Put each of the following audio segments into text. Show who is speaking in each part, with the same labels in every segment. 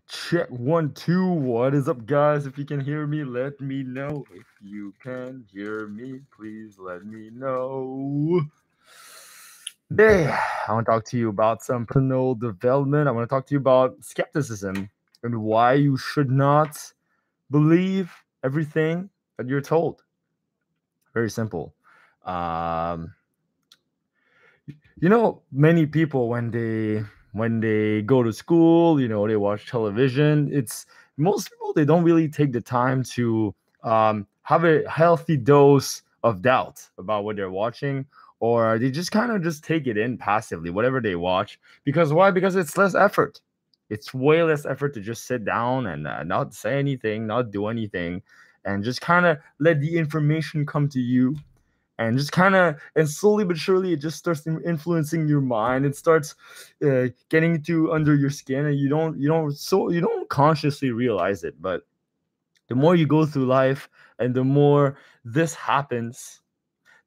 Speaker 1: Check 1, 2. What is up, guys? If you can hear me, let me know. If you can hear me, please let me know. Today, I want to talk to you about some personal development. I want to talk to you about skepticism and why you should not believe everything that you're told. Very simple. Um, many people when they go to school, they watch television. It's most people, they don't really take the time to have a healthy dose of doubt about what they're watching, or they just kind of just take it in passively, whatever they watch. Because why? Because it's less effort. It's way less effort to just sit down and not say anything, not do anything, and just kind of let the information come to you, and just kind of, and slowly but surely it just starts influencing your mind. It starts getting to under your skin, and you don't consciously realize it. But the more you go through life, and the more this happens,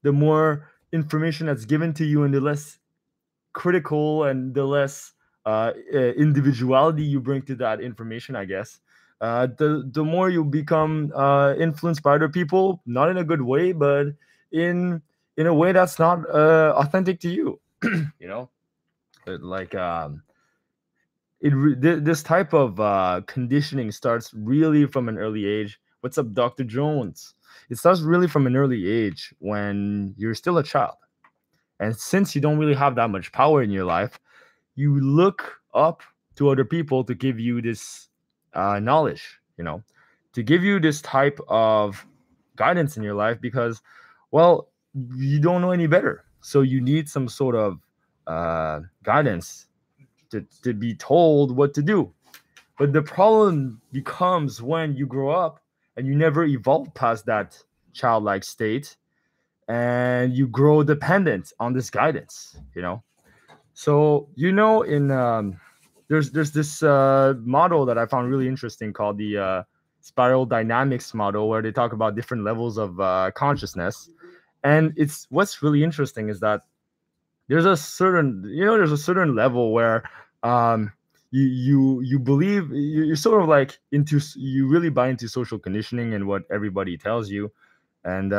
Speaker 1: the more information that's given to you, and the less critical and the less individuality you bring to that information, I guess. The more you become influenced by other people, not in a good way, but in in a way that's not authentic to you. you know, like this type of conditioning starts really from an early age. What's up, Dr. Jones? It starts really from an early age when you're still a child, and since you don't really have that much power in your life, you look up to other people to give you this knowledge, to give you this type of guidance in your life, because, well, you don't know any better. So you need some sort of guidance to be told what to do. But the problem becomes when you grow up and you never evolve past that childlike state, and you grow dependent on this guidance. So, in there's this model that I found really interesting called the spiral dynamics model, where they talk about different levels of consciousness. And it's what's really interesting is that there's a certain level where you believe, you're sort of like you really buy into social conditioning and what everybody tells you. And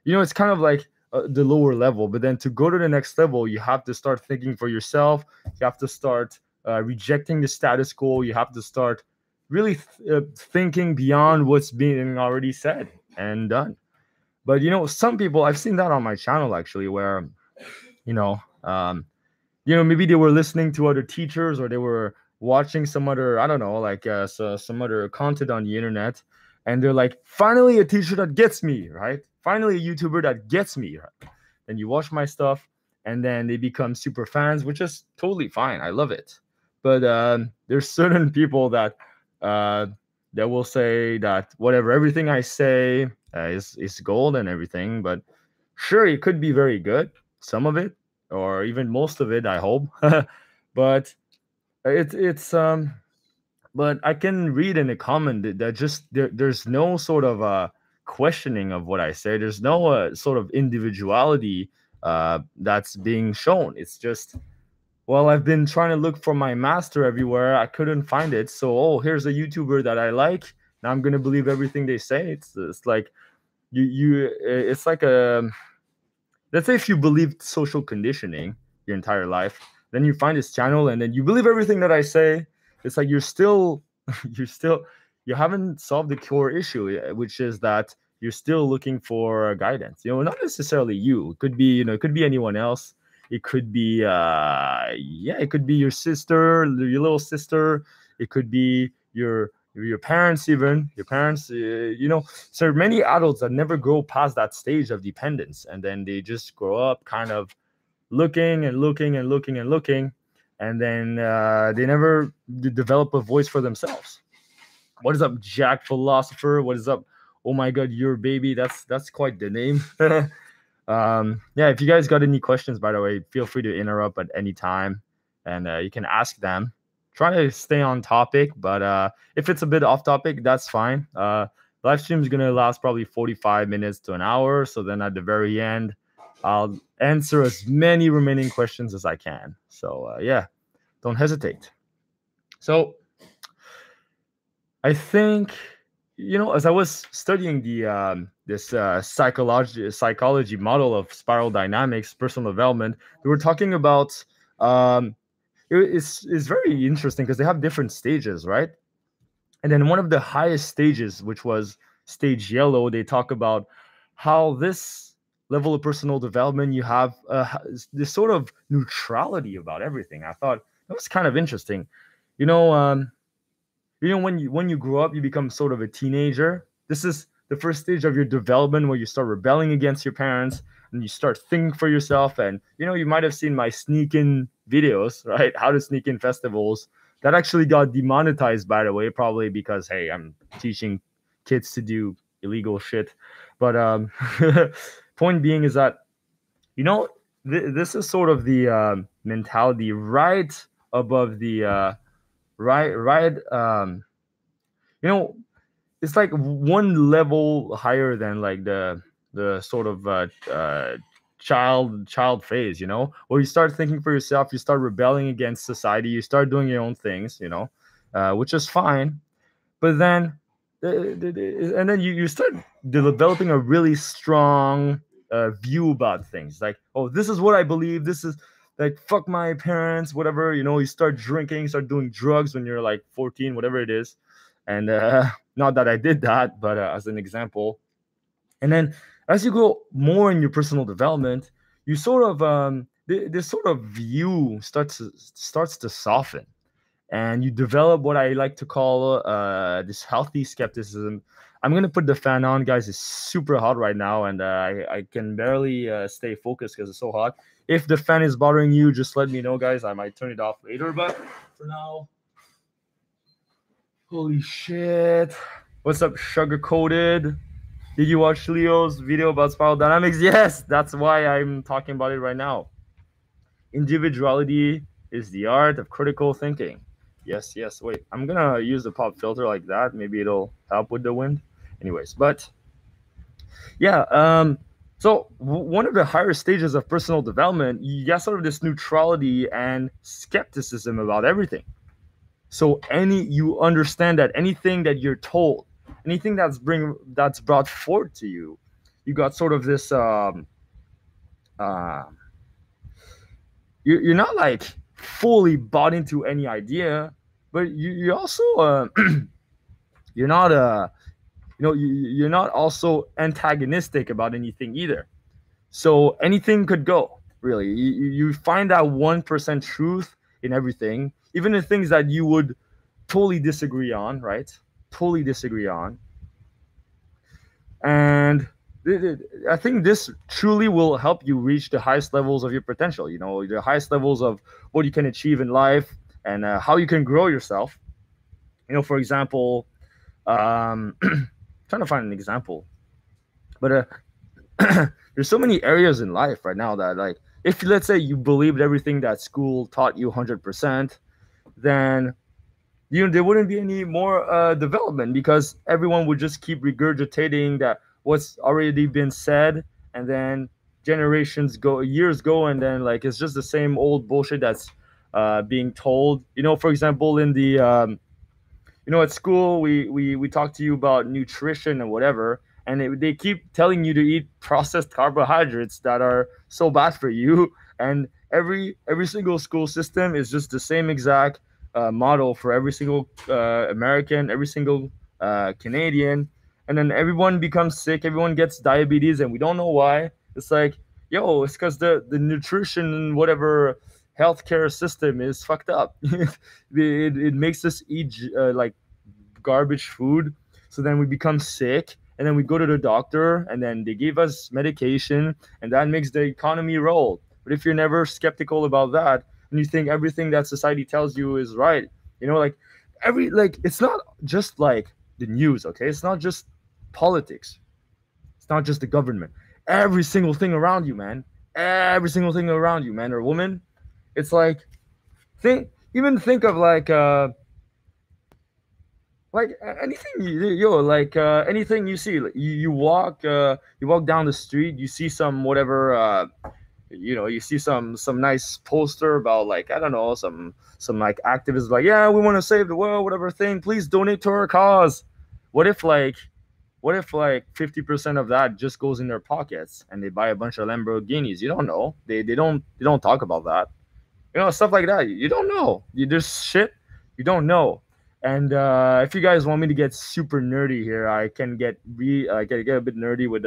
Speaker 1: it's kind of like the lower level. But then to go to the next level, you have to start thinking for yourself. You have to start rejecting the status quo. You have to start really thinking beyond what's being already said and done. But some people, I've seen that on my channel actually, where you know um, maybe they were listening to other teachers, or they were watching some other, I don't know, like some other content on the internet, and they're like, finally a teacher that gets me, right? Finally a YouTuber that gets me, right? Then you watch my stuff, and then they become super fans, which is totally fine. I love it. But there's certain people uh, that will say that whatever, everything I say is gold and everything. But sure, it could be very good, some of it, or even most of it, I hope. But it's but I can read in a comment that just there's no sort of questioning of what I say. There's no sort of individuality that's being shown. It's just, well, I've been trying to look for my master everywhere. I couldn't find it. So, oh, here's a YouTuber that I like. Now I'm gonna believe everything they say. It's like it's like a, let's say if you believed social conditioning your entire life, then you find this channel and then you believe everything that I say. It's like you're still you haven't solved the core issue, which is that you're still looking for guidance. Not necessarily you. It could be, it could be anyone else. It could be it could be your sister, your little sister. It could be your parents, even your parents. So many adults that never grow past that stage of dependence, and then they just grow up kind of looking and looking and looking and looking, and then they never develop a voice for themselves. What is up, Jack Philosopher? What is up? Oh my God, your baby. That's quite the name. Yeah, if you guys got any questions, by the way, feel free to interrupt at any time, and you can ask them. Try to stay on topic, but if it's a bit off topic, that's fine. Live stream is gonna last probably 45 minutes to an hour, so then at the very end, I'll answer as many remaining questions as I can. So yeah, don't hesitate. So I think, as I was studying the this psychology model of spiral dynamics, personal development, we were talking about um, it's very interesting because they have different stages, right? And then one of the highest stages, which was stage yellow, they talk about how this level of personal development you have this sort of neutrality about everything. I thought that was kind of interesting. You know, when you grow up, you become sort of a teenager. This is the first stage of your development where you start rebelling against your parents and you start thinking for yourself. And you might have seen my sneak in videos, right? How to sneak in festivals. That actually got demonetized, by the way, probably because hey, I'm teaching kids to do illegal shit. But point being is that you know this is sort of the mentality right above the right you know it's like one level higher than like the sort of child phase, where you start thinking for yourself, you start rebelling against society, you start doing your own things, which is fine. But then and then you start developing a really strong view about things, like, oh, this is what I believe, this is like, fuck my parents, whatever. You start drinking, start doing drugs when you're like 14, whatever it is. And not that I did that, but as an example. And then as you go more in your personal development, you sort of this sort of view starts to soften, and you develop what I like to call this healthy skepticism. I'm gonna put the fan on, guys. It's super hot right now, and I can barely stay focused because it's so hot. If the fan is bothering you, just let me know, guys. I might turn it off later, but for now, holy shit! What's up, sugar coated? Did you watch Leo's video about spiral dynamics? Yes, that's why I'm talking about it right now. Individuality is the art of critical thinking. Yes, yes. Wait, I'm gonna use the pop filter like that. Maybe it'll help with the wind. Anyways, but yeah. So one of the higher stages of personal development, you got sort of this neutrality and skepticism about everything. So you understand that anything that you're told, anything that's brought forth to you, you got sort of this uh, you're not like fully bought into any idea, but you also you're not you're not also antagonistic about anything either. So anything could go, really. You find that 1% truth in everything, even the things that you would totally disagree on, right? Totally disagree on. And I think this truly will help you reach the highest levels of your potential, the highest levels of what you can achieve in life, and how you can grow yourself. For example, trying to find an example, but there's so many areas in life right now that, like, if let's say you believed everything that school taught you 100%, then there wouldn't be any more development, because everyone would just keep regurgitating that what's already been said, and then years go, and then like it's just the same old bullshit that's being told. For example, in the at school, we talk to you about nutrition and whatever, and they keep telling you to eat processed carbohydrates that are so bad for you. And every single school system is just the same exact model for every single American, every single Canadian, and then everyone becomes sick, everyone gets diabetes, and we don't know why. It's like, yo, it's because the nutrition, whatever healthcare system is fucked up. It makes us eat like garbage food, so then we become sick, and then we go to the doctor, and then they give us medication, and that makes the economy roll. But if you're never skeptical about that, and you think everything that society tells you is right, like it's not just like the news, okay? It's not just politics, it's not just the government. Every single thing around you, man. Every single thing around you, man or woman. It's like, think of like anything anything you see. Like, you walk down the street, you see some whatever you see some nice poster about like, I don't know, some like activists like, yeah, we want to save the world, whatever thing, please donate to our cause. What if like 50% of that just goes in their pockets and they buy a bunch of Lamborghinis? You don't know. They don't talk about that. Stuff like that. You don't know. There's shit you don't know. And if you guys want me to get super nerdy here, I can get a bit nerdy with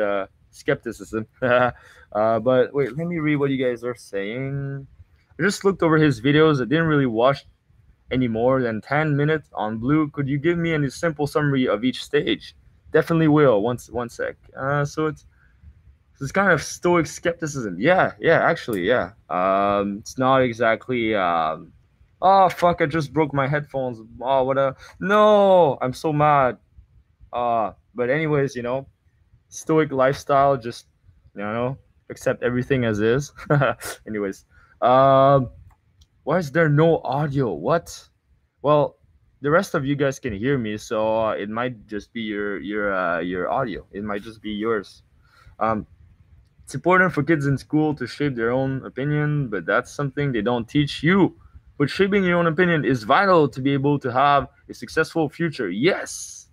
Speaker 1: skepticism. But wait, let me read what you guys are saying. I just looked over his videos. I didn't really watch any more than 10 minutes on Blue. Could you give me a simple summary of each stage? Definitely will. One sec. So it's kind of stoic skepticism. Yeah, actually, yeah. It's not exactly. Oh fuck! I just broke my headphones. Oh, what a no! I'm so mad. But anyways, stoic lifestyle. Just accept everything as is. Anyways, why is there no audio? What? Well, the rest of you guys can hear me, so it might just be your audio. It might just be yours. Um, it's important for kids in school to shape their own opinion, but that's something they don't teach you. But shaping your own opinion is vital to be able to have a successful future. Yes.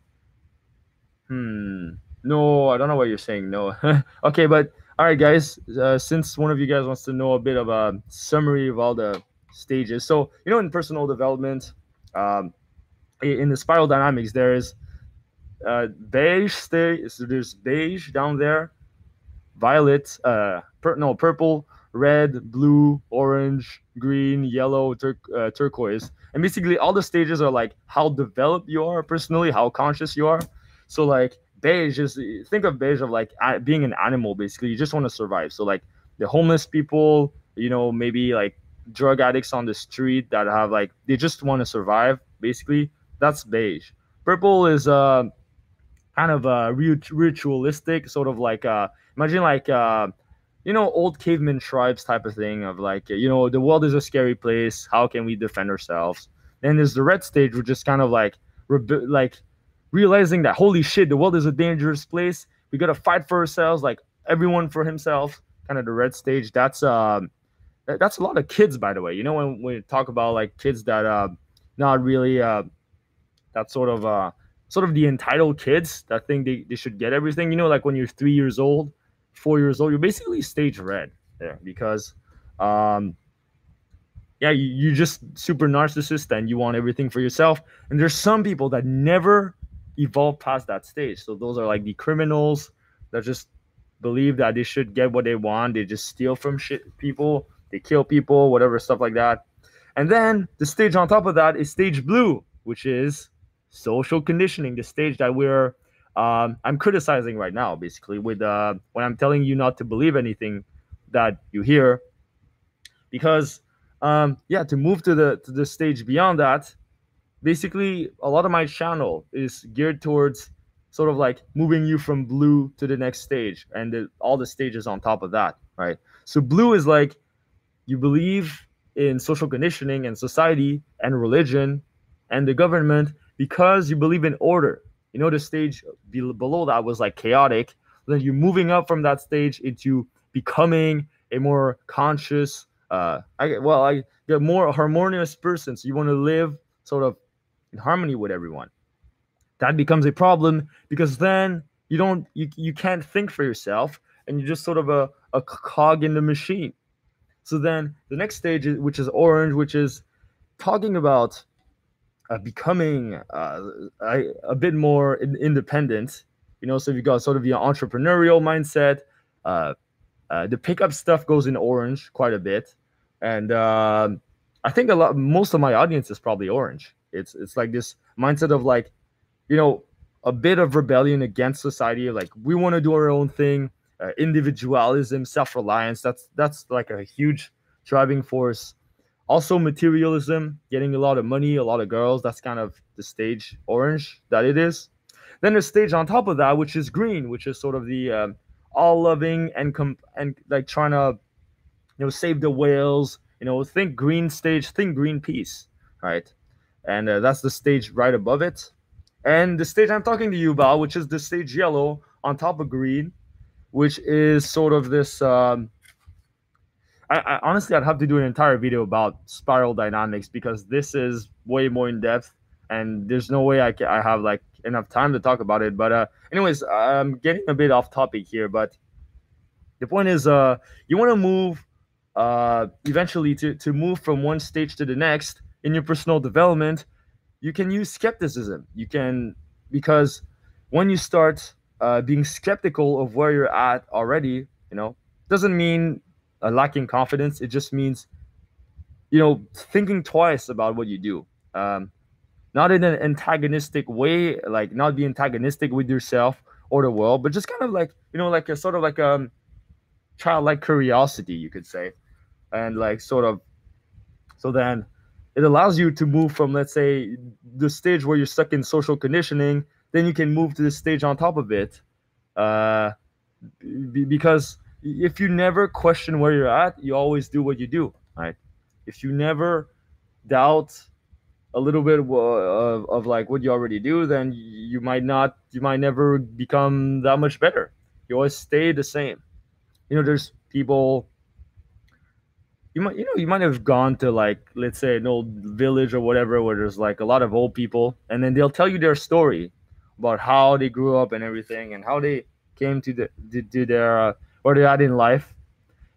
Speaker 1: No, I don't know what you're saying. No. Okay, but all right, guys. Since one of you guys wants to know a bit of a summary of all the stages, so in personal development, in the spiral dynamics, there is beige stage. So there's beige down there, violet, purple, red, blue, orange, green, yellow, turquoise. And basically all the stages are like how developed you are personally, how conscious you are. So like beige is, think of beige of like being an animal. Basically you just want to survive. So like the homeless people, maybe like drug addicts on the street that have like, they just want to survive. Basically that's beige. Purple is kind of ritualistic, sort of like imagine like old caveman tribes type of thing of like, the world is a scary place, how can we defend ourselves? Then there's the red stage, which is kind of like like realizing that holy shit, the world is a dangerous place, we gotta fight for ourselves, like everyone for himself. Kind of the red stage. That's a lot of kids, by the way. When we talk about like kids that not really that sort of the entitled kids that think they should get everything. Like when you're 3 years old, 4 years old, you're basically stage red there because yeah, you're just super narcissist and you want everything for yourself. And there's some people that never evolve past that stage. So those are like the criminals that just believe that they should get what they want. They just steal from people, they kill people, whatever, stuff like that. And then the stage on top of that is stage blue, which is social conditioning, the stage that I'm criticizing right now, basically, with when I'm telling you not to believe anything that you hear, because to move to the stage beyond that, basically a lot of my channel is geared towards sort of like moving you from blue to the next stage and all the stages on top of that, right? So blue is like you believe in social conditioning and society and religion and the government because you believe in order. The stage below that was like chaotic. Then you're moving up from that stage into becoming a more conscious, a more harmonious person. So you want to live sort of in harmony with everyone. That becomes a problem because then you can't think for yourself and you're just sort of a cog in the machine. So then the next stage, which is orange, which is talking about becoming a bit more independent. So you've got sort of the entrepreneurial mindset. The pickup stuff goes in orange quite a bit, and I think most of my audience is probably orange. It's like this mindset of like, a bit of rebellion against society. Like we want to do our own thing. Individualism, self-reliance. That's like a huge driving force. Also materialism, getting a lot of money, a lot of girls. That's kind of the stage orange that it is. Then the stage on top of that, which is green, which is sort of the all-loving and like trying to save the whales. Think green stage, think Greenpeace, right? And that's the stage right above it. And the stage I'm talking to you about, which is the stage yellow on top of green, which is sort of this I honestly, I'd have to do an entire video about spiral dynamics because this is way more in depth, and there's no way I have like enough time to talk about it. But anyways, I'm getting a bit off topic here, but the point is, you want to move, eventually to move from one stage to the next in your personal development. You can use skepticism. You can, because when you start being skeptical of where you're at already, doesn't mean lacking confidence. It just means thinking twice about what you do. Not in an antagonistic way, like not be antagonistic with yourself or the world, but just kind of like like a sort of like childlike curiosity, you could say, and like sort of, so then it allows you to move from, let's say, the stage where you're stuck in social conditioning, then you can move to the stage on top of it, uh, because if you never question where you're at, you always do what you do, right? If you never doubt a little bit of like what you already do, then you might never become that much better. You always stay the same. There's people, you might have gone to, like, let's say, an old village or whatever, where there's like a lot of old people, and then they'll tell you their story about how they grew up and everything, and how they came to their where they're at in life.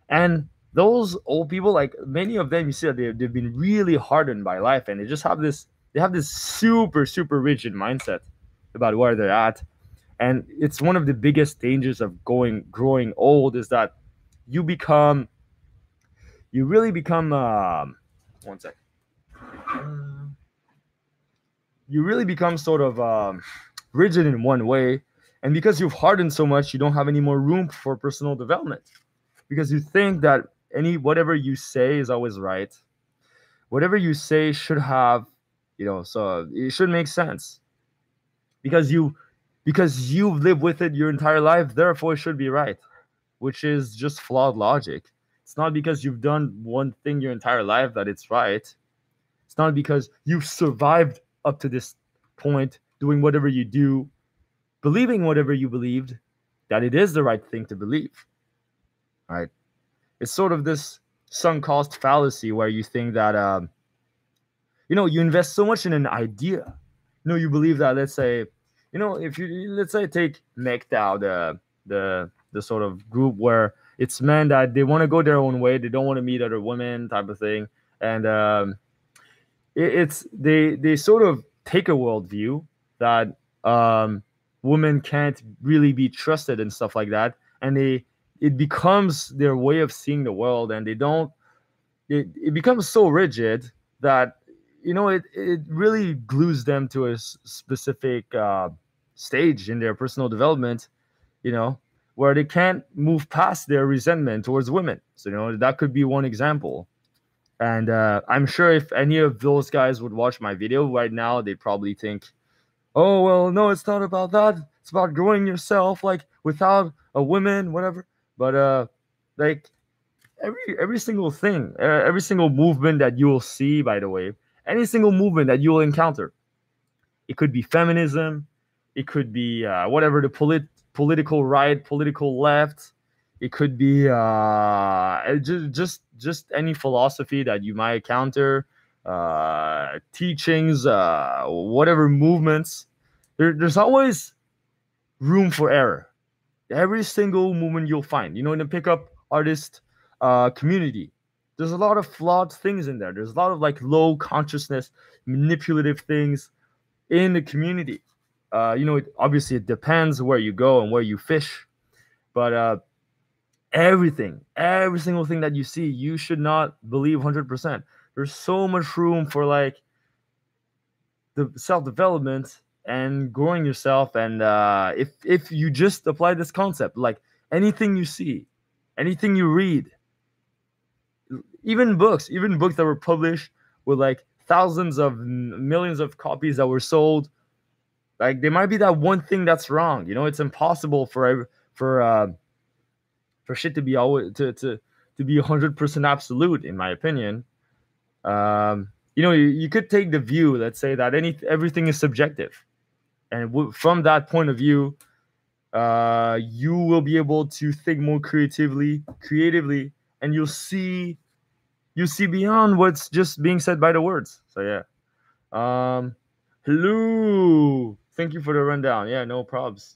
Speaker 1: And those old people, like many of them, you see that they've been really hardened by life, and they have this super rigid mindset about where they're at. And it's one of the biggest dangers of growing old, is that you really become one sec you really become sort of rigid in one way. And because you've hardened so much, you don't have any more room for personal development, because you think that whatever you say is always right. Whatever you say should have, so it should make sense, because you've lived with it your entire life, therefore it should be right, which is just flawed logic. It's not because you've done one thing your entire life that it's right. It's not because you've survived up to this point doing whatever you do, believing whatever you believed, that it is the right thing to believe. Right? It's sort of this sunk cost fallacy where you think that you invest so much in an idea. You believe that, let's say, if you, let's say, take MGTOW, the sort of group where it's men that they want to go their own way, they don't want to meet other women, type of thing. And they sort of take a worldview that women can't really be trusted and stuff like that, and it becomes their way of seeing the world, and it becomes so rigid that it really glues them to a specific stage in their personal development, where they can't move past their resentment towards women. So that could be one example. And I'm sure if any of those guys would watch my video right now, they probably think, oh, well, no, it's not about that. It's about growing yourself, like, without a woman, whatever. But like, every single thing, every single movement that you will see, by the way, any single movement that you will encounter, it could be feminism, it could be whatever, the political right, political left, it could be just any philosophy that you might encounter, teachings, whatever movements. There's always room for error. Every single movement you'll find, in the pickup artist community, there's a lot of flawed things in there. There's a lot of like low consciousness, manipulative things in the community. Obviously it depends where you go and where you fish, but every single thing that you see, you should not believe 100%. There's so much room for like the self-development and growing yourself. And if you just apply this concept, like anything you see, anything you read, even books that were published with like thousands of millions of copies that were sold, like there might be that one thing that's wrong. It's impossible for shit to be always to be 100% absolute, in my opinion. You could take the view, let's say, that everything is subjective, and from that point of view, you will be able to think more creatively, and you see beyond what's just being said by the words. So yeah. Hello. Thank you for the rundown. Yeah, no probs.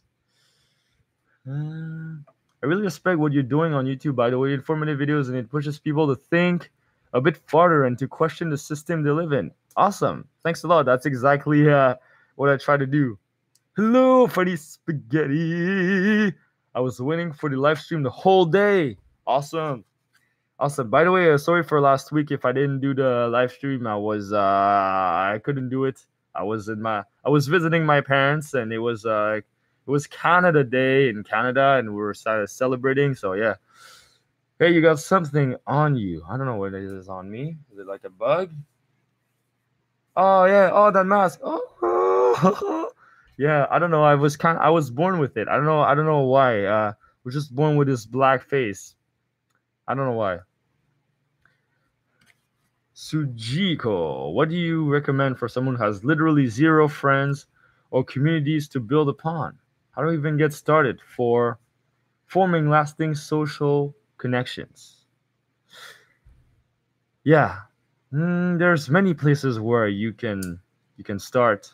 Speaker 1: I really respect what you're doing on YouTube, by the way. Informative videos, and it pushes people to think a bit farther and to question the system they live in. Awesome. Thanks a lot. That's exactly what I try to do. Hello, Freddy Spaghetti. I was waiting for the live stream the whole day. Awesome. Awesome. By the way, sorry for last week if I didn't do the live stream. I couldn't do it. I was visiting my parents, and it was Canada Day in Canada, and we were celebrating. So yeah. Hey, you got something on you. I don't know what it is on me. Is it like a bug? Oh yeah. Oh, that mask. Oh. Yeah. I don't know. I was born with it. I don't know. I don't know why. Was just born with this black face. I don't know why. Sujiko, what do you recommend for someone who has literally zero friends or communities to build upon? How do we even get started for forming lasting social connections? Yeah, there's many places where you can start.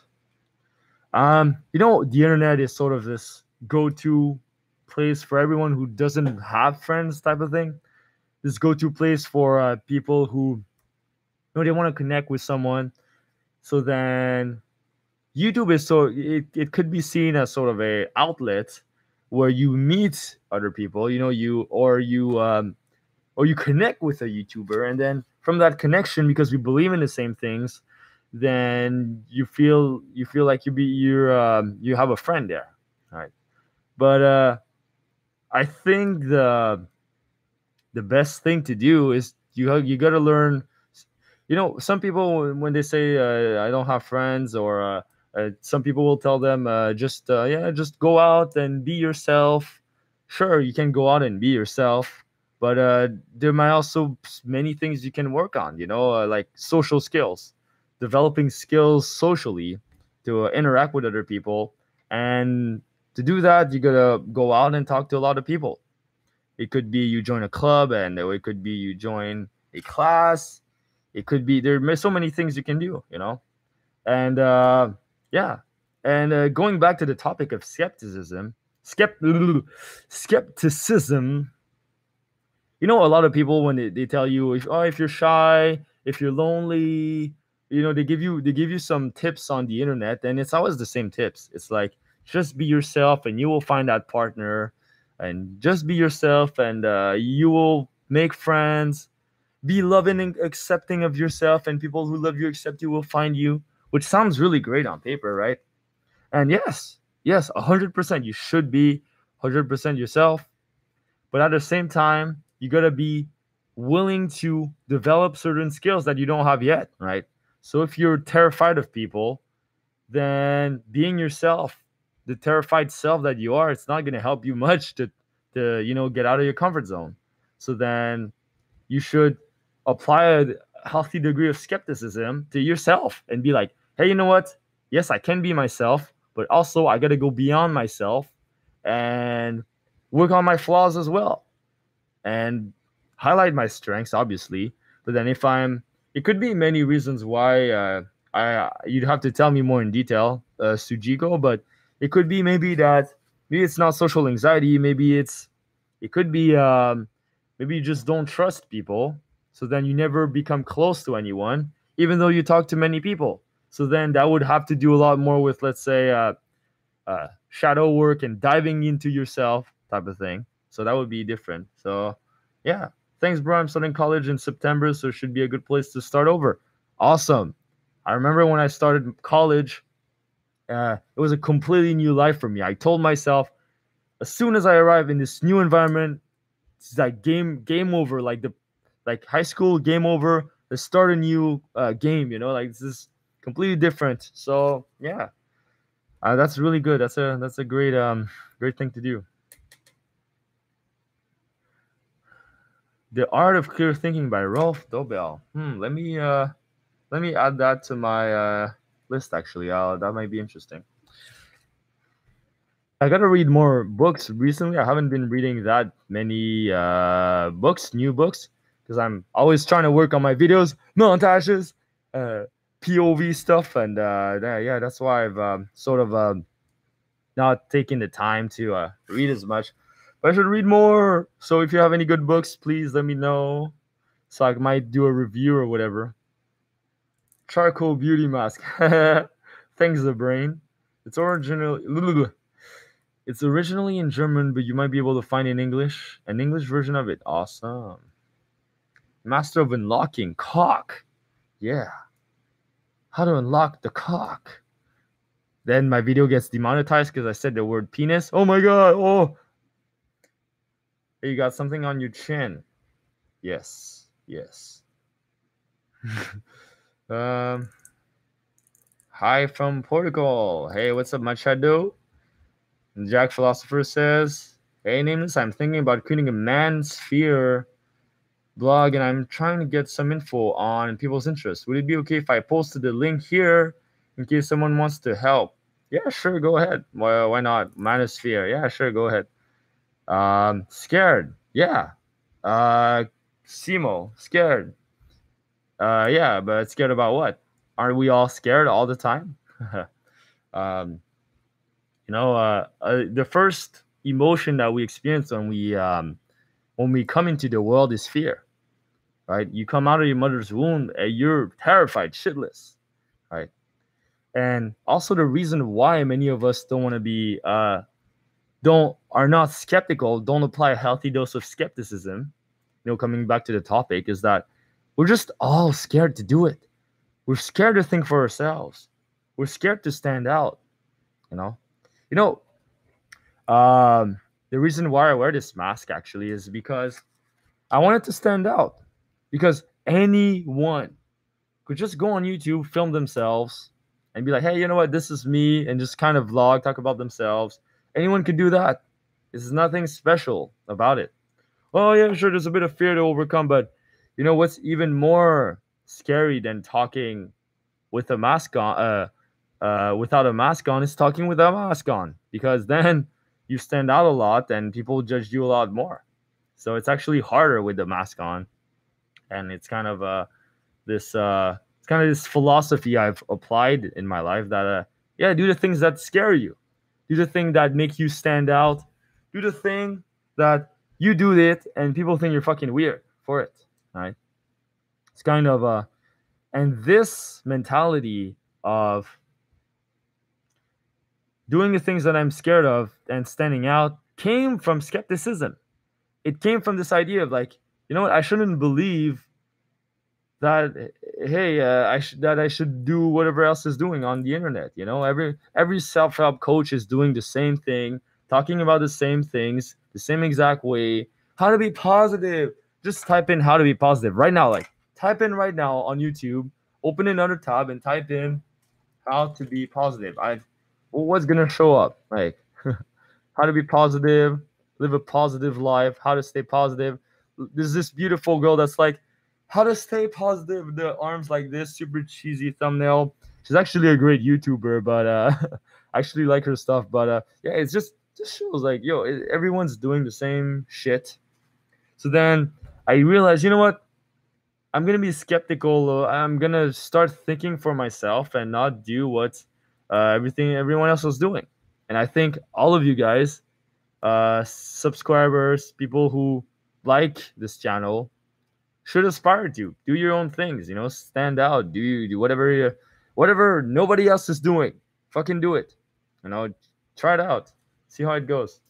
Speaker 1: The internet is sort of this go-to place for everyone who doesn't have friends, type of thing. This go-to place for people who they want to connect with someone. So then YouTube is it could be seen as sort of a outlet where you meet other people, or you connect with a YouTuber, and then from that connection, because we believe in the same things, then you feel like you have a friend there, right? But I think the best thing to do is you got to learn. Some people, when they say I don't have friends, or some people will tell them just go out and be yourself. Sure, you can go out and be yourself, but there might also many things you can work on. Like social skills, developing skills socially to interact with other people, and to do that, you gotta go out and talk to a lot of people. It could be you join a club, and it could be you join a class. It could be there's so many things you can do, and yeah. And going back to the topic of skepticism. A lot of people, when they tell you, if you're shy, if you're lonely, they give you some tips on the internet, and it's always the same tips. It's like, just be yourself and you will find that partner, and just be yourself, and you will make friends. Be loving and accepting of yourself, and people who love you, accept you, will find you, which sounds really great on paper, right? And yes, 100%, you should be 100% yourself. But at the same time, you got to be willing to develop certain skills that you don't have yet, right? So if you're terrified of people, then being yourself, the terrified self that you are, it's not going to help you much to get out of your comfort zone. So then you should apply a healthy degree of skepticism to yourself and be like, hey, you know what? Yes, I can be myself, but also I got to go beyond myself and work on my flaws as well, and highlight my strengths, obviously. But then it could be many reasons why. You'd have to tell me more in detail, Sujiko. But it could be maybe it's not social anxiety. It could be maybe you just don't trust people. So then you never become close to anyone, even though you talk to many people. So then that would have to do a lot more with, let's say, shadow work and diving into yourself, type of thing. So that would be different. So yeah, thanks, bro. I'm starting college in September, so it should be a good place to start over. Awesome. I remember when I started college, it was a completely new life for me. I told myself, as soon as I arrive in this new environment, it's like game over, like high school, game over. Let's start a new game. Like, this is completely different. So yeah, that's really good. That's a great thing to do. The Art of Clear Thinking by Rolf Dobell. Let me add that to my list. Actually, that might be interesting. I gotta read more books recently. I haven't been reading that many books, new books, because I'm always trying to work on my videos, montages, uh, POV stuff, and yeah, that's why I've sort of not taking the time to read as much. But I should read more. So if you have any good books, please let me know. So I might do a review or whatever. Charcoal beauty mask. Thanks, the brain. It's originally it's originally in German, but you might be able to find an English version of it. Awesome. Master of unlocking cock. Yeah. How to unlock the cock. Then my video gets demonetized because I said the word penis. Oh my god. Oh, hey, you got something on your chin. Yes. Yes. um. Hi from Portugal. Hey, what's up, Machado? Jack Philosopher says, hey, Nameless, I'm thinking about creating a Mansphere blog and I'm trying to get some info on people's interests. Would it be okay if I posted the link here in case someone wants to help? Yeah, sure, go ahead. Why not? Manosphere. Yeah, sure, go ahead. Scared. Yeah. Simo, scared. Yeah, but scared about what? Aren't we all scared all the time? um, the first emotion that we experience when we come into the world is fear, right? You come out of your mother's womb and you're terrified, shitless, right? And also the reason why many of us don't want to be don't are not skeptical, don't apply a healthy dose of skepticism. Coming back to the topic is that we're just all scared to do it. We're scared to think for ourselves. We're scared to stand out. You know, you know. The reason why I wear this mask actually is because I wanted to stand out. Because anyone could just go on YouTube, film themselves, and be like, hey, you know what? This is me, and just kind of vlog, talk about themselves. Anyone could do that. There's nothing special about it. Oh, yeah, sure, there's a bit of fear to overcome, but you know what's even more scary than talking with a mask on, without a mask on, is talking with a mask on, because then you stand out a lot and people judge you a lot more. So it's actually harder with the mask on, and it's kind of this philosophy I've applied in my life that yeah, do the things that scare you, do the thing that make you stand out, do the thing that you do it and people think you're fucking weird for it, right? It's kind of and this mentality of doing the things that I'm scared of and standing out came from skepticism. It came from this idea of like, you know what, I shouldn't believe that, hey, that I should do whatever else is doing on the internet. Every self-help coach is doing the same thing, talking about the same things, the same exact way. How to be positive. Just type in how to be positive right now. Like, type in right now on YouTube, open another tab and type in how to be positive. What's gonna show up? Like, how to be positive, live a positive life, how to stay positive. There's this beautiful girl that's like, how to stay positive, the arms like this, super cheesy thumbnail. She's actually a great YouTuber, but I actually like her stuff. But yeah, it's just shows like, yo, everyone's doing the same shit. So then I realized, you know what? I'm gonna be skeptical. I'm gonna start thinking for myself and not do what everyone else was doing. And I think all of you guys, subscribers, people who like this channel, should aspire to do your own things. Stand out. Do whatever nobody else is doing. Fucking do it. Try it out. See how it goes.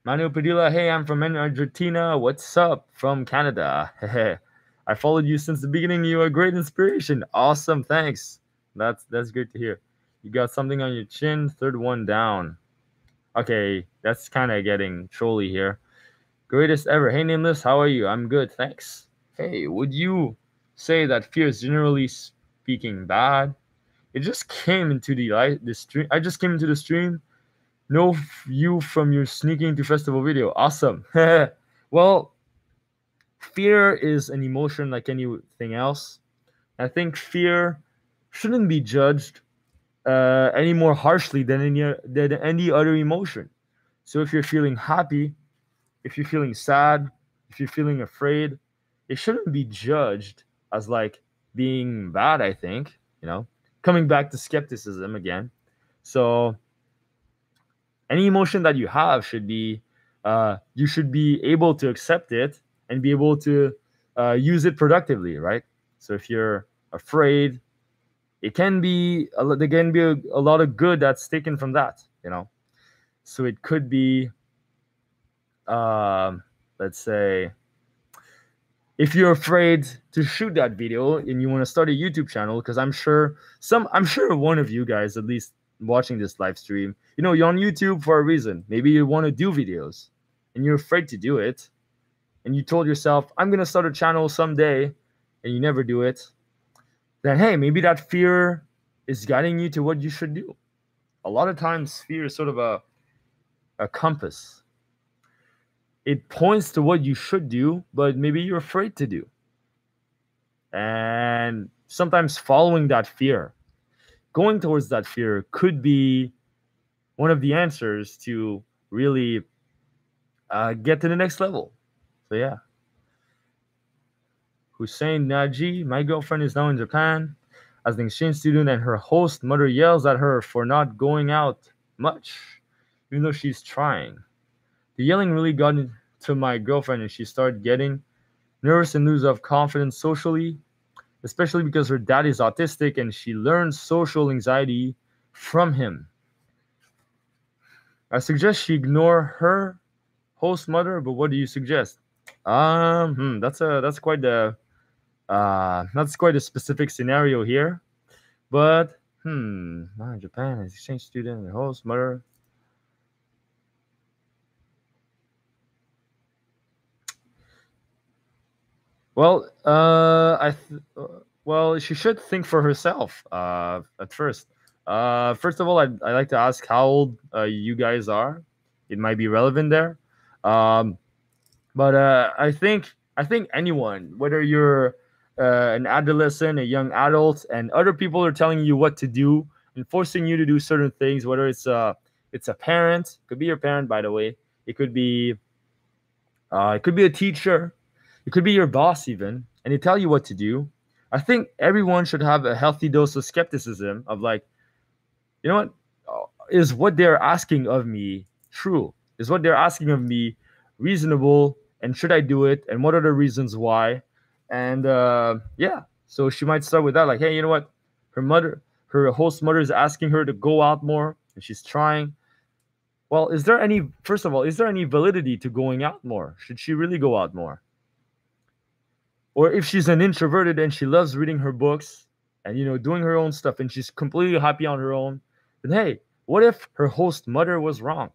Speaker 1: Manu Padilla, hey, I'm from Argentina. What's up from Canada? I followed you since the beginning. You are a great inspiration. Awesome, thanks. That's great to hear. You got something on your chin. Third one down. Okay, that's kind of getting trolly here. Greatest ever. Hey, Nameless, how are you? I'm good, thanks. Hey, would you say that fear is generally speaking bad? It just came into the stream. I just came into the stream. No, you from your sneaking to festival video. Awesome. Well, fear is an emotion like anything else. I think fear shouldn't be judged any more harshly than any other emotion. So if you're feeling happy, if you're feeling sad, if you're feeling afraid, it shouldn't be judged as like being bad, I think, coming back to skepticism again. So any emotion that you have should be, you should be able to accept it and be able to use it productively, right? So if you're afraid, there can be a lot of good that's taken from that. So it could be, um, let's say, if you're afraid to shoot that video and you want to start a YouTube channel, because I'm sure one of you guys, at least watching this live stream, you're on YouTube for a reason. Maybe you want to do videos and you're afraid to do it. And you told yourself, I'm going to start a channel someday, and you never do it. Then, hey, maybe that fear is guiding you to what you should do. A lot of times, fear is sort of a compass. It points to what you should do, but maybe you're afraid to do. And sometimes following that fear, going towards that fear could be one of the answers to really get to the next level. So yeah. Hussein Naji, my girlfriend is now in Japan as an exchange student, and her host mother yells at her for not going out much, even though she's trying. The yelling really got into my girlfriend, and she started getting nervous and lose of confidence socially, especially because her dad is autistic and she learns social anxiety from him. I suggest she ignore her host mother, but what do you suggest? That's quite a specific scenario here, but Japan is exchange student and host mother. Well, she should think for herself. At first. First of all, I like to ask how old you guys are. It might be relevant there. But I think anyone, whether you're an adolescent, a young adult, and other people are telling you what to do and forcing you to do certain things, whether it's a parent, could be your parent, by the way. It could be a teacher. It could be your boss even, and they tell you what to do. I think everyone should have a healthy dose of skepticism of like, you know what, is what they're asking of me true? Is what they're asking of me reasonable? And should I do it? And what are the reasons why? And yeah, so she might start with that, like, hey, you know what? Her host mother is asking her to go out more, and she's trying. Well, first of all, is there any validity to going out more? Should she really go out more? Or if she's an introverted and she loves reading her books and doing her own stuff and she's completely happy on her own, then hey, what if her host mother was wrong?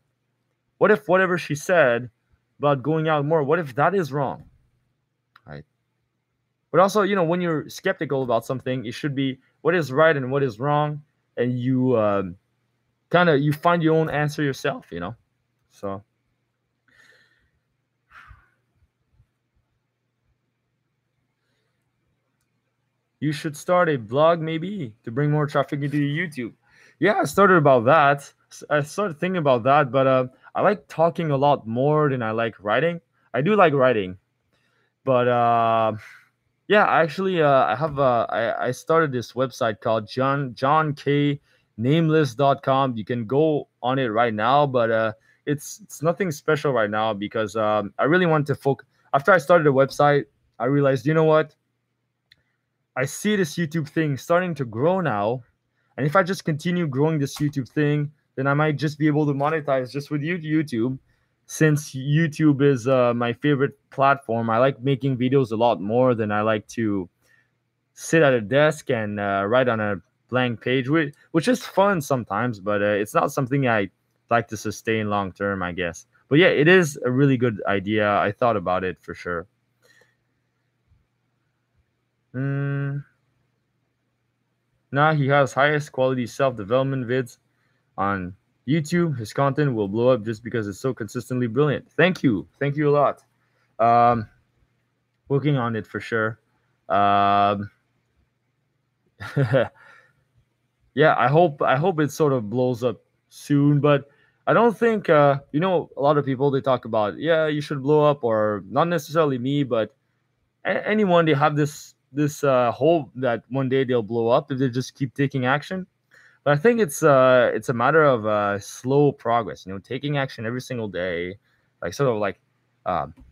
Speaker 1: What if whatever she said about going out more, what if that is wrong? Right? But also, when you're skeptical about something, it should be what is right and what is wrong, and you you find your own answer yourself, So you should start a blog maybe to bring more traffic into your YouTube. Yeah, I started about that. I started thinking about that, but I like talking a lot more than I like writing. I do like writing, but yeah, actually, I started this website called John K Nameless.com. You can go on it right now, but it's nothing special right now because I really want to focus. After I started the website, I realized, you know what? I see this YouTube thing starting to grow now, and if I just continue growing this YouTube thing, then I might just be able to monetize just with YouTube. Since YouTube is my favorite platform, I like making videos a lot more than I like to sit at a desk and write on a blank page, which is fun sometimes, but it's not something I like to sustain long term, I guess. But yeah, it is a really good idea. I thought about it for sure. Now he has highest quality self-development vids on YouTube. His content will blow up just because it's so consistently brilliant. Thank you a lot. Working on it for sure. yeah, I hope it sort of blows up soon, but I don't think a lot of people, they talk about, yeah, you should blow up, or not necessarily me, but anyone, they have this hope that one day they'll blow up if they just keep taking action. But I think it's a matter of slow progress, taking action every single day, like sort of like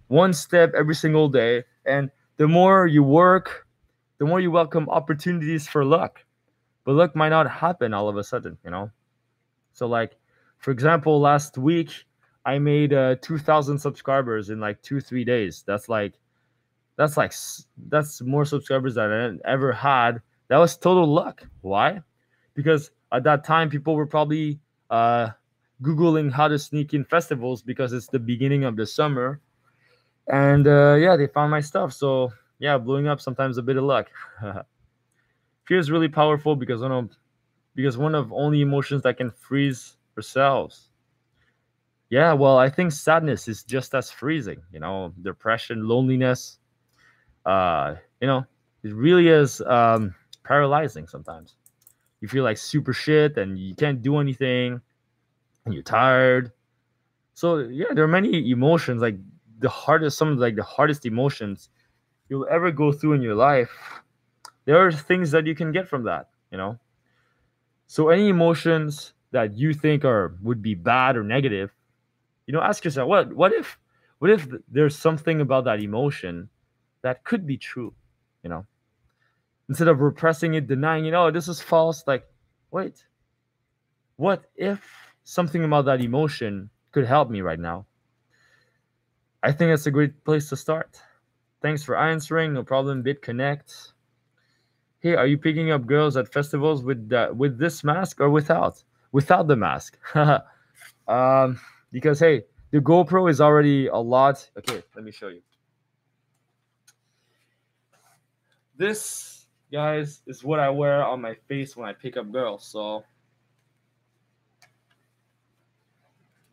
Speaker 1: one step every single day. And the more you work, the more you welcome opportunities for luck. But luck might not happen all of a sudden. So like, for example, last week I made 2,000 subscribers in like 2 3 days. That's more subscribers than I ever had. That was total luck. Why? Because at that time people were probably uh, googling how to sneak in festivals because it's the beginning of the summer, and yeah, they found my stuff. So yeah, blowing up sometimes a bit of luck. Fear is really powerful because one of only emotions that can freeze ourselves. Yeah, well, I think sadness is just as freezing. Depression, loneliness. Uh, you know, it really is paralyzing sometimes. You feel like super shit and you can't do anything and you're tired. So yeah, there are many emotions, like some of like the hardest emotions you'll ever go through in your life. There are things that you can get from that. So any emotions that you think are would be bad or negative, ask yourself, what if there's something about that emotion that could be true, you know? Instead of repressing it, denying it, oh, this is false, like, wait, what if something about that emotion could help me right now? I think that's a great place to start. Thanks for answering. No problem. BitConnect. Hey, are you picking up girls at festivals with this mask or without? Without the mask. um, because hey, the GoPro is already a lot. Okay, let me show you. This, guys, is what I wear on my face when I pick up girls. So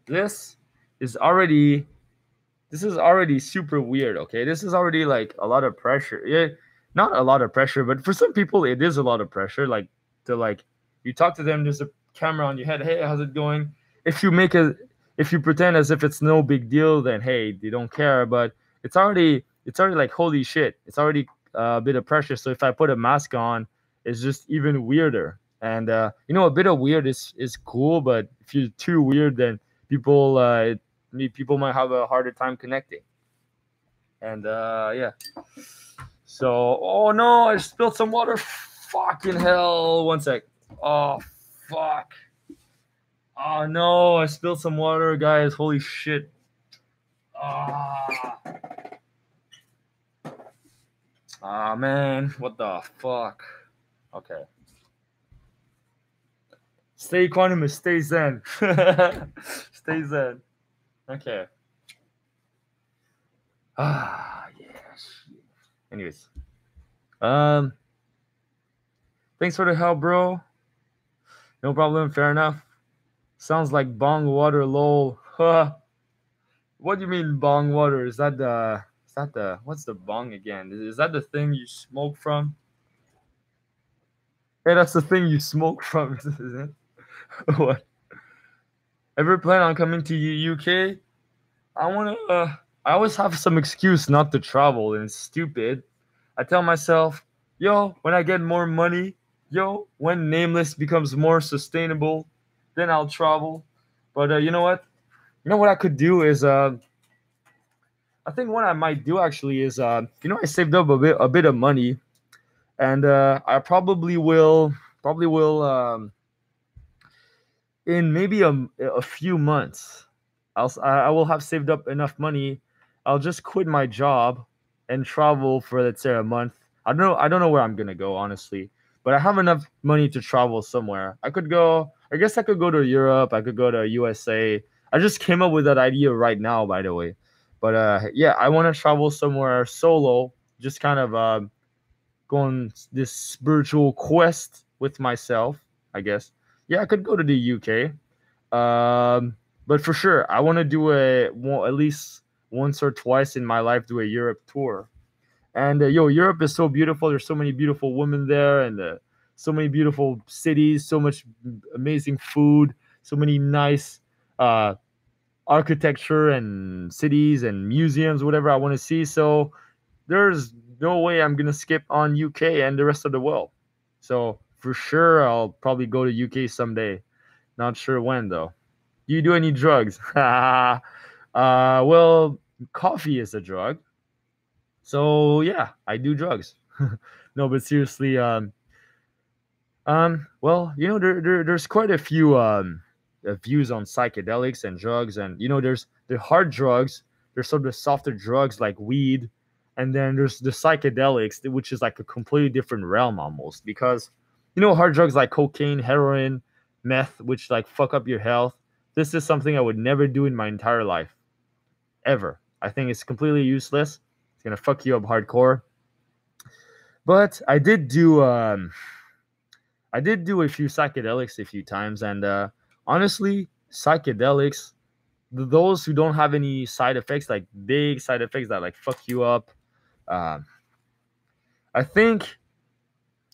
Speaker 1: this is already this is already super weird. Okay, this is already like a lot of pressure. Yeah, not a lot of pressure, but for some people it is a lot of pressure. Like, to like, you talk to them, there's a camera on your head. Hey, how's it going? If you make a if you pretend as if it's no big deal, then hey, they don't care. But it's already like, holy shit, it's already a bit of pressure. So if I put a mask on, it's just even weirder. And a bit of weird is cool, but if you're too weird, then people might have a harder time connecting. And yeah. So, oh no, I spilled some water. Fucking hell. One sec. Oh, fuck. Oh no, I spilled some water, guys. Holy shit. Ah, man. What the fuck? Okay. Stay equanimous. Stay zen. Stay zen. Okay. Yes. Anyways. Um, Thanks for the help, bro. No problem. Fair enough. Sounds like bong water, lol. Huh. What do you mean bong water? Is that the what's the bong again? Is that the thing you smoke from? Hey, that's the thing you smoke from, isn't it? What? Ever plan on coming to UK? I wanna. I always have some excuse not to travel, and it's stupid. I tell myself, yo, when I get more money, yo, when Nameless becomes more sustainable, then I'll travel. But you know what? You know what I could do is I think what I might do actually is I saved up a bit of money, and I probably will in maybe a few months. I will have saved up enough money. I'll just quit my job and travel for, let's say, a month. I don't know where I'm gonna go, honestly, but I have enough money to travel somewhere. I guess I could go to Europe. I could go to USA. I just came up with that idea right now, by the way. But yeah, I want to travel somewhere solo, just kind of go on this spiritual quest with myself, I guess. Yeah, I could go to the UK. But for sure, I want to do at least once or twice in my life, do a Europe tour. And yo, Europe is so beautiful. There's so many beautiful women there, and so many beautiful cities, so much amazing food, so many nice uh, architecture and cities and museums, whatever I want to see. So there's no way I'm gonna skip on UK and the rest of the world. So for sure, I'll probably go to UK someday. Not sure when though. Do you do any drugs? Well, coffee is a drug. So yeah, I do drugs. No, but seriously, well, there's quite a few views on psychedelics and drugs, and there's the hard drugs. There's sort of softer drugs like weed, and then there's the psychedelics, which is like a completely different realm almost. Because hard drugs like cocaine, heroin, meth, which like fuck up your health. This is something I would never do in my entire life, ever. I think it's completely useless. It's gonna fuck you up hardcore. But I did do a few psychedelics a few times, and honestly, psychedelics, those who don't have any side effects, like big side effects that like fuck you up, uh, I think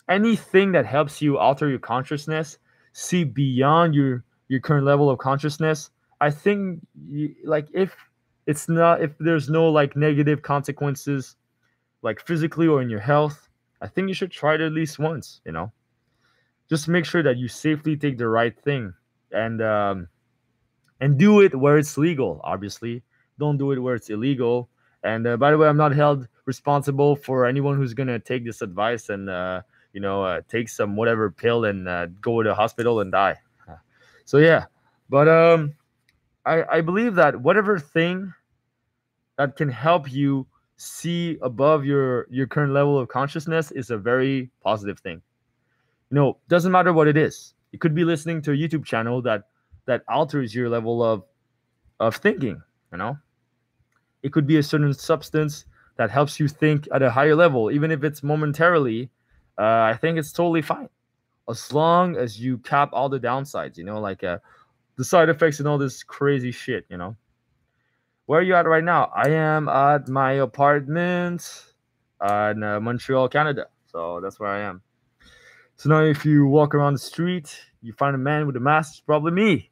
Speaker 1: anything that helps you alter your consciousness, see beyond your current level of consciousness. I think like if there's no like negative consequences, like physically or in your health, I think you should try it at least once. Just make sure that you safely take the right thing, and do it where it's legal. Obviously, don't do it where it's illegal. And by the way, I'm not held responsible for anyone who's gonna take this advice and take some whatever pill and go to the hospital and die. So yeah, but I believe that whatever thing that can help you see above your current level of consciousness is a very positive thing. Doesn't matter what it is. It could be listening to a YouTube channel that alters your level of thinking. You know, it could be a certain substance that helps you think at a higher level, even if it's momentarily. I think it's totally fine as long as you cap all the downsides. Like the side effects and all this crazy shit. Where are you at right now? I am at my apartment in Montreal, Canada. So that's where I am. So now, if you walk around the street, you find a man with a mask, it's probably me.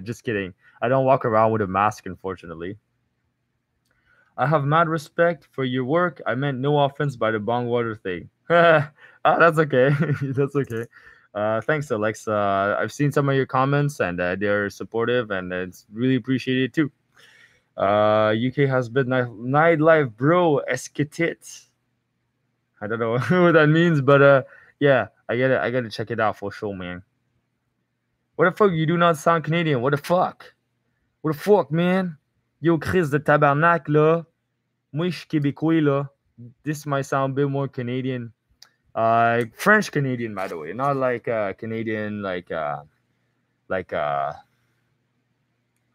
Speaker 1: Just kidding. I don't walk around with a mask, unfortunately. I have mad respect for your work. I meant no offense by the bong water thing. That's okay. That's okay. Thanks, Alexa. I've seen some of your comments, and they're supportive, and it's really appreciated too. UK has been nightlife, bro. Esketit. I don't know what that means, but yeah, I get it. I gotta check it out for sure, man. What the fuck? You do not sound Canadian. What the fuck? What the fuck, man? Yo, Chris de tabarnak, là. Moi, je suis Québécois, là. This might sound a bit more Canadian. French Canadian, by the way. Not like Canadian, like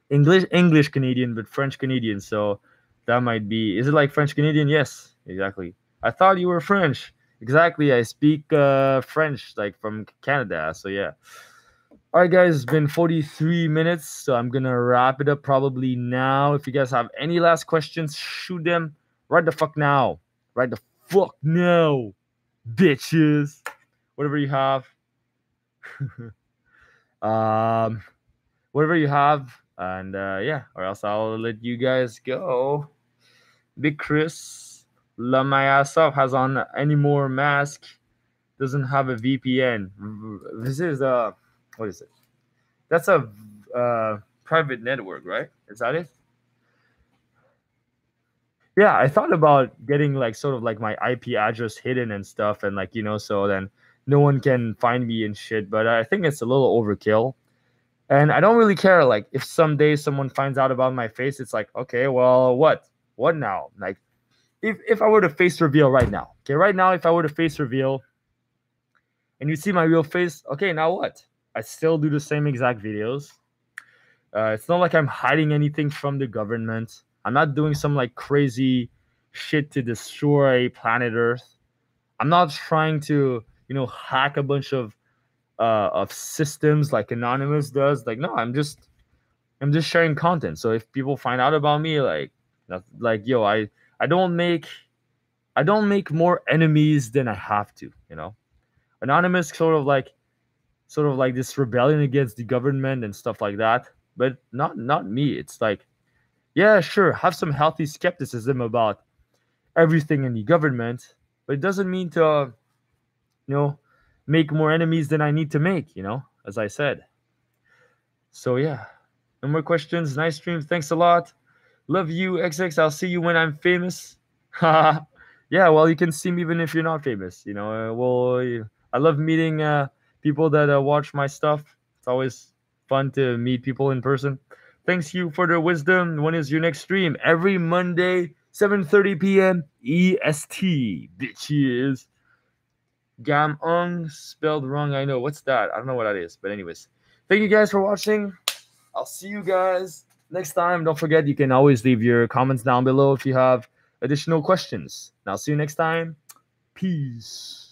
Speaker 1: English Canadian, but French Canadian. So that might be. Is it like French Canadian? Yes, exactly. I thought you were French. Exactly. I speak French, like from Canada. So yeah. All right, guys, it's been 43 minutes, so I'm gonna wrap it up probably now. If you guys have any last questions, shoot them right the fuck now. Right the fuck now, bitches. Whatever you have. um, whatever you have, and yeah, or else I'll let you guys go. Big Chris, la my ass off, has on any more mask. Doesn't have a VPN. This is what is it? That's a private network, right? Is that it? Yeah, I thought about getting like sort of like my IP address hidden and stuff, and like so then no one can find me and shit. But I think it's a little overkill, and I don't really care. Like if someday someone finds out about my face, it's like okay, well, what now? Like if I were to face reveal right now, okay, right now if I were to face reveal and you see my real face, okay, now what? I still do the same exact videos. It's not like I'm hiding anything from the government. I'm not doing some like crazy shit to destroy planet Earth. I'm not trying to, hack a bunch of systems like Anonymous does. Like, no, I'm just sharing content. So if people find out about me, like yo, I don't make I don't make more enemies than I have to. Anonymous sort of like this rebellion against the government and stuff like that. But not me. It's like, yeah, sure, have some healthy skepticism about everything in the government, but it doesn't mean to you know make more enemies than I need to make. As I said. So yeah, no more questions. Nice stream. Thanks a lot. Love you, XX. I'll see you when I'm famous. Yeah, well, you can see me even if you're not famous. I love meeting people that watch my stuff. It's always fun to meet people in person. Thanks you for the wisdom. When is your next stream? Every Monday, 7:30 p.m. EST. Bitches. Gamung spelled wrong. I know. What's that? I don't know what that is. But anyways, thank you guys for watching. I'll see you guys next time. Don't forget, you can always leave your comments down below if you have additional questions. And I'll see you next time. Peace.